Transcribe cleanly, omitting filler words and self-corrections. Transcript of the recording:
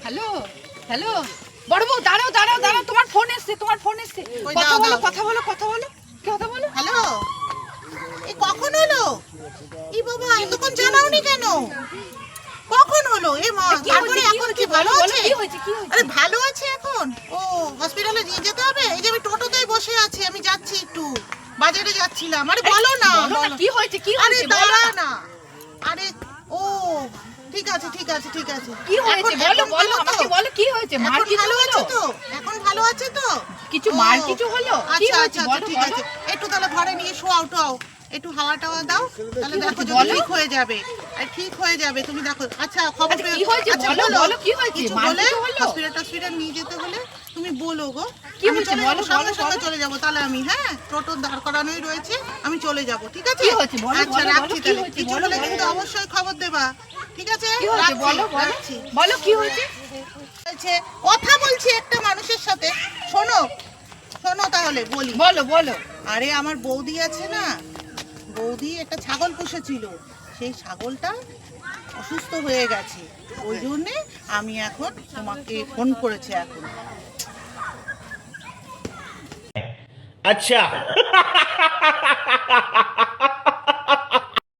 Hello hello বড় বউ দাঁড়াও দাঁড়াও দাঁড়াও, তোমার ফোন এসছে কথা বলো কথা বলো কথা বলো কথা বলো। হ্যালো, এই কখন হলো? এই বাবা এতক্ষণ জানাওনি কেন? কখন হলো? এ মা, তারপরে এখন কি ভালো আছে? আরে ভালো আছে এখন? ও হসপিটালে নিয়ে যেতে হবে? এই যে আমি টোটোতেই বসে আছি, আমি যাচ্ছি একটু বাজারে যাচ্ছিলাম। আরে বলো না, কি হয়েছে কি আরে হয়েছে দাঁড়া না। আরে ও ঠিক আছে ঠিক আছে ঠিক আছে। কি হয়েছে বলো বলো আমাকে বলো কি হয়েছে? মার এখন কিছু ভালো আছে হলো? তো? এখন ভালো আছে তো? কিছু মার কিছু হলো? কি আচ্ছা হয়েছে আচ্ছা বলো ঠিক আছে। একটু তাহলে ঘরে নিয়ে শোয়াও টোয়াও, একটু হাওয়া টাওয়া দাও, তাহলে দেখো যদি বলো। ঠিক হয়ে যাবে। আর ঠিক হয়ে যাবে, তুমি দেখো। আচ্ছা খবর আচ্ছা, কি হয়েছে বলো বলো কি হয়েছে? কিছু মার বলে কিছু হলো? হসপিটাল নিয়ে যেতে হলে তুমি বলো গো। কি আমি হয়েছে চলে বলো, যাবো, সঙ্গে বলো, সঙ্গে বলো। চলে যাবো তাহলে আমি। হ্যাঁ, টোটো দাঁড় করানোই রয়েছে, আমি চলে যাবো। ঠিক আছে কি হয়েছে বলো, আচ্ছা বলো, রাখছি বলো, কি তাহলে। হয়েছে কিছু বলো, হলে বলো, কিন্তু বলো। অবশ্যই খবর দেবা। ঠিক আছে কি হয়েছে রাখছি, বলো বলো রাখছি। বলো কি হয়েছে? বলছে কথা বলছি একটা মানুষের সাথে, শোনো শোনো তাহলে বলি। বলো বলো। আরে আমার বৌদি আছে না, বৌদি একটা ছাগল পুষেছিল, সেই ছাগলটা অসুস্থ হয়ে গেছে, ওই জন্যে আমি এখন তোমাকে ফোন করেছি এখন। अच्छा